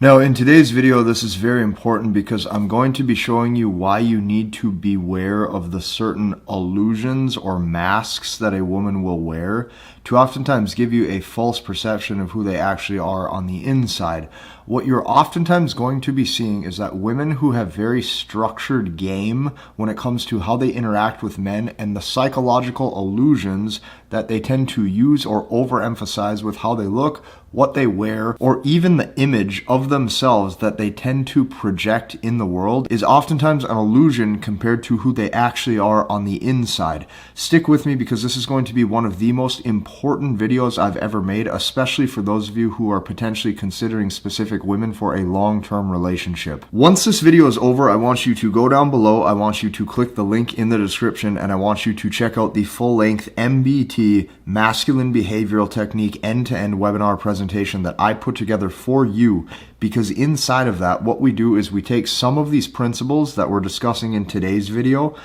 Now, in today's video, this is very important because I'm going to be showing you why you need to beware of the certain illusions or masks that a woman will wear to oftentimes give you a false perception of who they actually are on the inside. What you're oftentimes going to be seeing is that women who have very structured game when it comes to how they interact with men and the psychological illusions that they tend to use or overemphasize with how they look, what they wear, or even the image of themselves that they tend to project in the world is oftentimes an illusion compared to who they actually are on the inside. Stick with me because this is going to be one of the most important videos I've ever made, especially for those of you who are potentially considering specific women for a long-term relationship. Once this video is over, I want you to go down below, I want you to click the link in the description, and I want you to check out the full-length MBT, Masculine Behavioral Technique, end-to-end webinar presentation that I put together for you, because inside of that, what we do is we take some of these principles that we're discussing in today's video,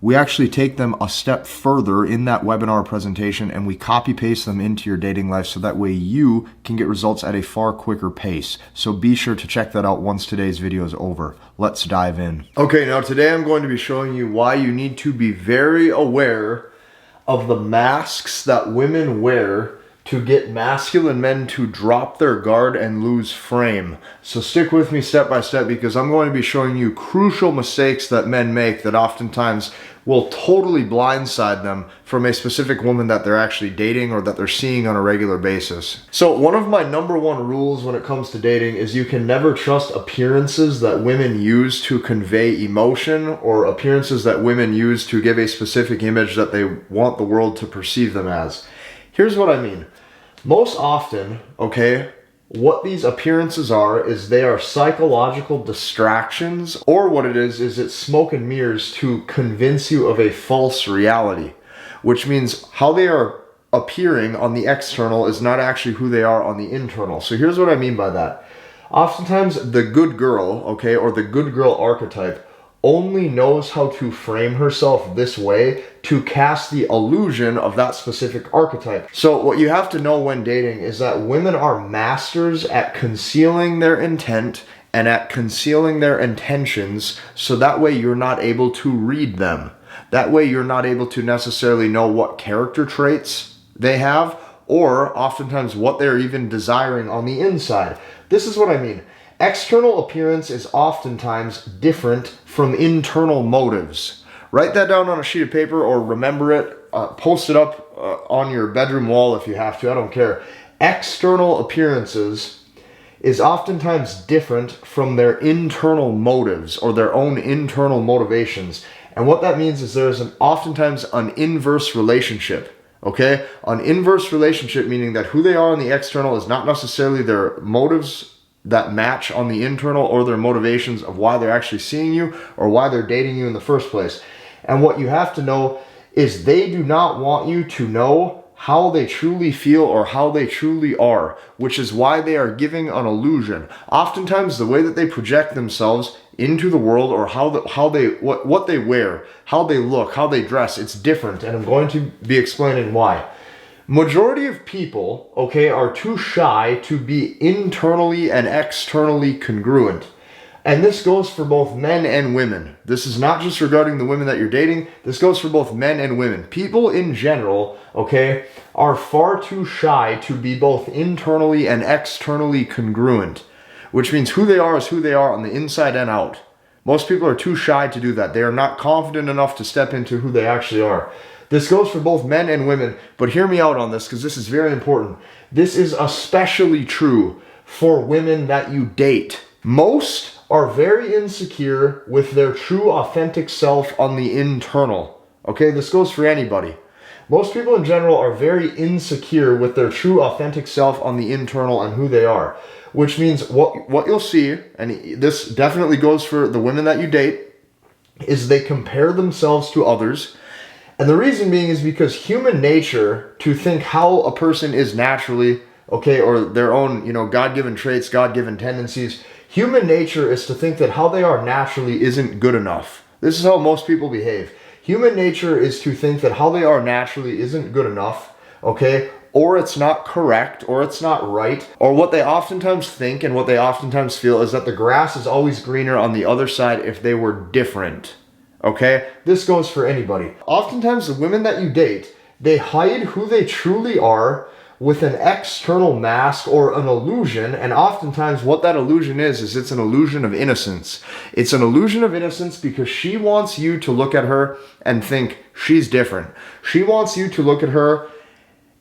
we actually take them a step further in that webinar presentation and we copy paste them into your dating life so that way you can get results at a far quicker pace. So be sure to check that out once today's video is over. Let's dive in. Okay, now today I'm going to be showing you why you need to be very aware of the masks that women wear to get masculine men to drop their guard and lose frame. So stick with me step by step because I'm going to be showing you crucial mistakes that men make that oftentimes will totally blindside them from a specific woman that they're actually dating or that they're seeing on a regular basis. So one of my number one rules when it comes to dating is you can never trust appearances that women use to convey emotion or appearances that women use to give a specific image that they want the world to perceive them as. Here's what I mean. Most often, okay, what these appearances are is they are psychological distractions, or what it is it's smoke and mirrors to convince you of a false reality, which means how they are appearing on the external is not actually who they are on the internal. So here's what I mean by that. Oftentimes the good girl, okay, or the good girl archetype only knows how to frame herself this way to cast the illusion of that specific archetype. So what you have to know when dating is that women are masters at concealing their intent and at concealing their intentions, so that way you're not able to read them. That way you're not able to necessarily know what character traits they have or oftentimes what they're even desiring on the inside. This is what I mean. External appearance is oftentimes different from internal motives. Write that down on a sheet of paper or remember it, post it up on your bedroom wall if you have to, I don't care. External appearances is oftentimes different from their internal motives or their own internal motivations. And what that means is there's oftentimes an inverse relationship. Okay? An inverse relationship meaning that who they are on the external is not necessarily their motives that match on the internal or their motivations of why they're actually seeing you or why they're dating you in the first place. And what you have to know is they do not want you to know how they truly feel or how they truly are, which is why they are giving an illusion. Oftentimes the way that they project themselves into the world or what they wear, how they look, how they dress, it's different, and I'm going to be explaining why. Majority of people, okay, are too shy to be internally and externally congruent. And this goes for both men and women. This is not just regarding the women that you're dating. This goes for both men and women. People in general, okay, are far too shy to be both internally and externally congruent, which means who they are is who they are on the inside and out. Most people are too shy to do that. They are not confident enough to step into who they actually are. This goes for both men and women, but hear me out on this because this is very important. This is especially true for women that you date. Most are very insecure with their true authentic self on the internal. Okay, this goes for anybody. Most people in general are very insecure with their true authentic self on the internal and who they are, which means what you'll see, and this definitely goes for the women that you date, is they compare themselves to others. And the reason being is because human nature to think how a person is naturally, okay, or their own, God-given traits, God-given tendencies, human nature is to think that how they are naturally isn't good enough. This is how most people behave. Human nature is to think that how they are naturally isn't good enough, okay, or it's not correct, or it's not right, or what they oftentimes think and what they oftentimes feel is that the grass is always greener on the other side if they were different. Okay? This goes for anybody. Oftentimes the women that you date, they hide who they truly are with an external mask or an illusion, and oftentimes what that illusion is it's an illusion of innocence. It's an illusion of innocence because she wants you to look at her and think she's different. She wants you to look at her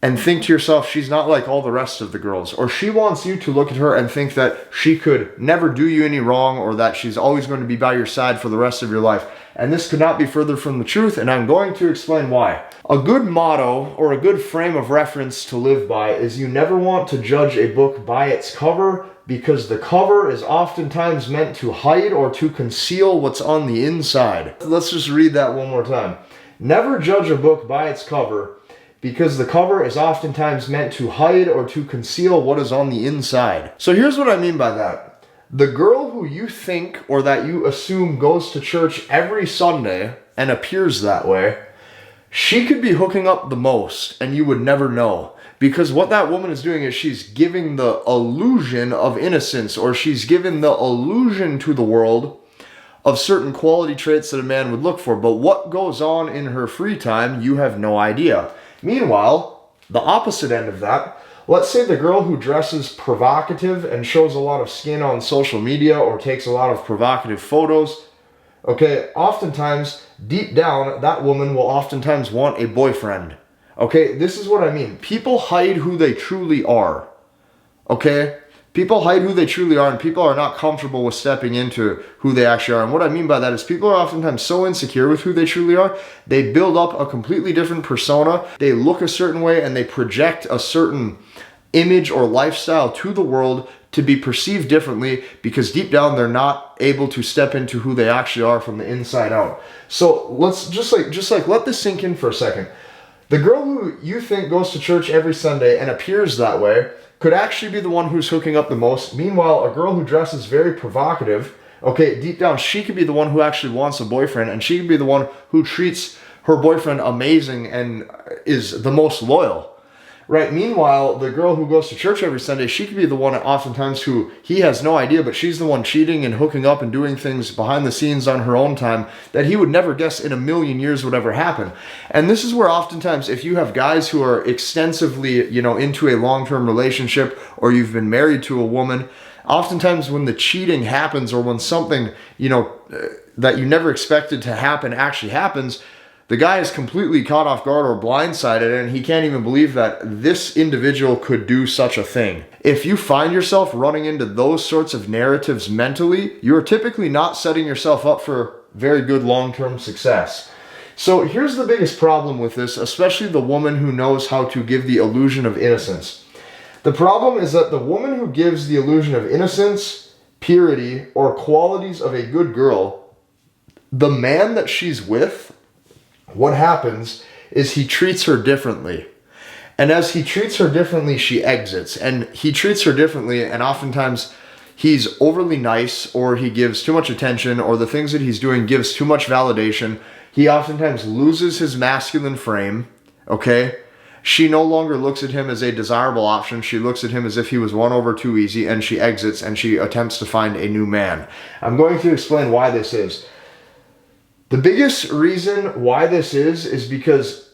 and think to yourself she's not like all the rest of the girls, or she wants you to look at her and think that she could never do you any wrong, or that she's always going to be by your side for the rest of your life. And this could not be further from the truth, and I'm going to explain why. A good motto or a good frame of reference to live by is you never want to judge a book by its cover, because the cover is oftentimes meant to hide or to conceal what's on the inside. Let's just read that one more time. Never judge a book by its cover, because the cover is oftentimes meant to hide or to conceal what is on the inside. So here's what I mean by that. The girl who you think or that you assume goes to church every Sunday and appears that way, she could be hooking up the most and you would never know. Because what that woman is doing is she's giving the illusion of innocence, or she's giving the illusion to the world of certain quality traits that a man would look for. But what goes on in her free time, you have no idea. Meanwhile, the opposite end of that, let's say the girl who dresses provocative and shows a lot of skin on social media or takes a lot of provocative photos, okay, oftentimes, deep down, that woman will oftentimes want a boyfriend. Okay, this is what I mean. People hide who they truly are. Okay? People hide who they truly are, and people are not comfortable with stepping into who they actually are. And what I mean by that is people are oftentimes so insecure with who they truly are, they build up a completely different persona, they look a certain way, and they project a certain image or lifestyle to the world to be perceived differently, because deep down they're not able to step into who they actually are from the inside out. So let's just let this sink in for a second. The girl who you think goes to church every Sunday and appears that way could actually be the one who's hooking up the most. Meanwhile, a girl who dresses very provocative, okay, deep down, she could be the one who actually wants a boyfriend, and she could be the one who treats her boyfriend amazing and is the most loyal, right? Meanwhile, the girl who goes to church every Sunday, she could be the one oftentimes who he has no idea, but she's the one cheating and hooking up and doing things behind the scenes on her own time that he would never guess in a million years would ever happen. And this is where oftentimes if you have guys who are extensively, into a long-term relationship, or you've been married to a woman, oftentimes when the cheating happens, or when something, that you never expected to happen actually happens, the guy is completely caught off guard or blindsided, and he can't even believe that this individual could do such a thing. If you find yourself running into those sorts of narratives mentally, you're typically not setting yourself up for very good long-term success. So here's the biggest problem with this, especially the woman who knows how to give the illusion of innocence. The problem is that the woman who gives the illusion of innocence, purity, or qualities of a good girl, the man that she's with, what happens is he treats her differently. And as he treats her differently, she exits. And he treats her differently, and oftentimes he's overly nice, or he gives too much attention, or the things that he's doing gives too much validation. He oftentimes loses his masculine frame, okay? She no longer looks at him as a desirable option. She looks at him as if he was won over too easy, and she exits and she attempts to find a new man. I'm going to explain why this is. The biggest reason why this is because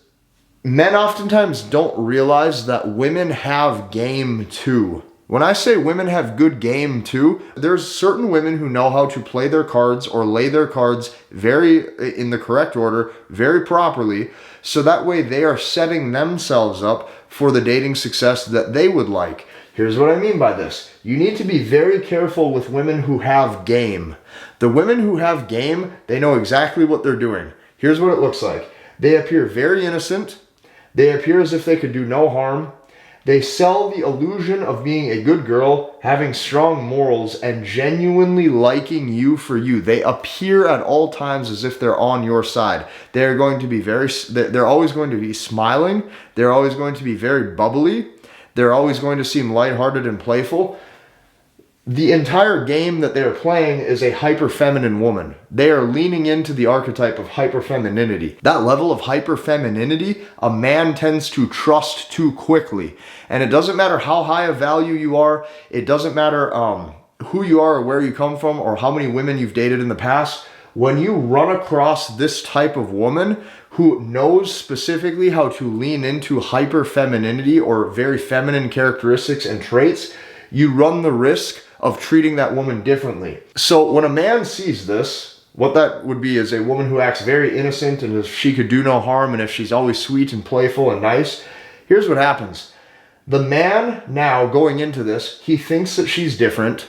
men oftentimes don't realize that women have game too. When I say women have good game too, there's certain women who know how to play their cards or lay their cards in the correct order, very properly, so that way they are setting themselves up for the dating success that they would like. Here's what I mean by this. You need to be very careful with women who have game. The women who have game, they know exactly what they're doing. Here's what it looks like. They appear very innocent. They appear as if they could do no harm. They sell the illusion of being a good girl, having strong morals, and genuinely liking you for you. They appear at all times as if they're on your side. They're always going to be smiling. They're always going to be very bubbly. They're always going to seem lighthearted and playful. the entire game that they're playing is a hyper-feminine woman. They are leaning into the archetype of hyper-femininity. That level of hyper-femininity, a man tends to trust too quickly. And it doesn't matter how high a value you are. It doesn't matter who you are or where you come from or how many women you've dated in the past. When you run across this type of woman who knows specifically how to lean into hyper-femininity or very feminine characteristics and traits, you run the risk of treating that woman differently. So when a man sees this, what that would be is a woman who acts very innocent and if she could do no harm and if she's always sweet and playful and nice, here's what happens. The man now going into this, he thinks that she's different,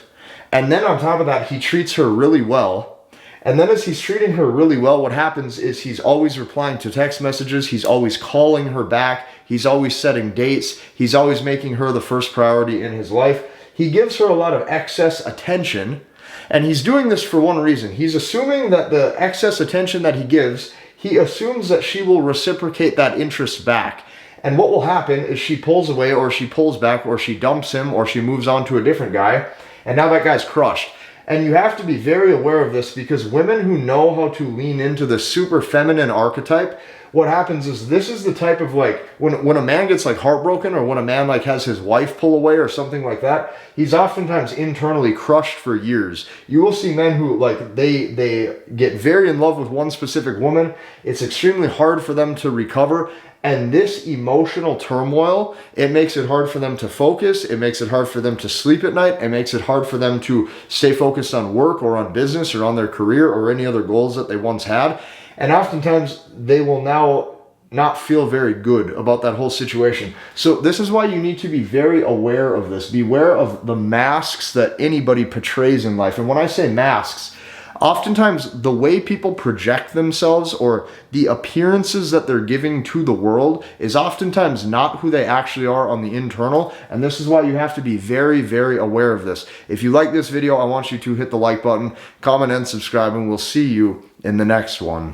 and then on top of that, he treats her really well. And then as he's treating her really well, what happens is he's always replying to text messages, he's always calling her back, he's always setting dates, he's always making her the first priority in his life. He gives her a lot of excess attention, and he's doing this for one reason. He's assuming that the excess attention that he gives, he assumes that she will reciprocate that interest back. And what will happen is she pulls away or she pulls back or she dumps him or she moves on to a different guy, and now that guy's crushed. And you have to be very aware of this because women who know how to lean into the super feminine archetype, what happens is this is the type of like, when a man gets like heartbroken or when a man like has his wife pull away or something like that, he's oftentimes internally crushed for years. You will see men who like, they get very in love with one specific woman. It's extremely hard for them to recover. And this emotional turmoil, it makes it hard for them to focus. It makes it hard for them to sleep at night. It makes it hard for them to stay focused on work or on business or on their career or any other goals that they once had. And oftentimes they will now not feel very good about that whole situation. So this is why you need to be very aware of this. Beware of the masks that anybody portrays in life. And when I say masks, oftentimes the way people project themselves or the appearances that they're giving to the world is oftentimes not who they actually are on the internal. And this is why you have to be very, very aware of this. If you like this video, I want you to hit the like button, comment, and subscribe, and we'll see you in the next one.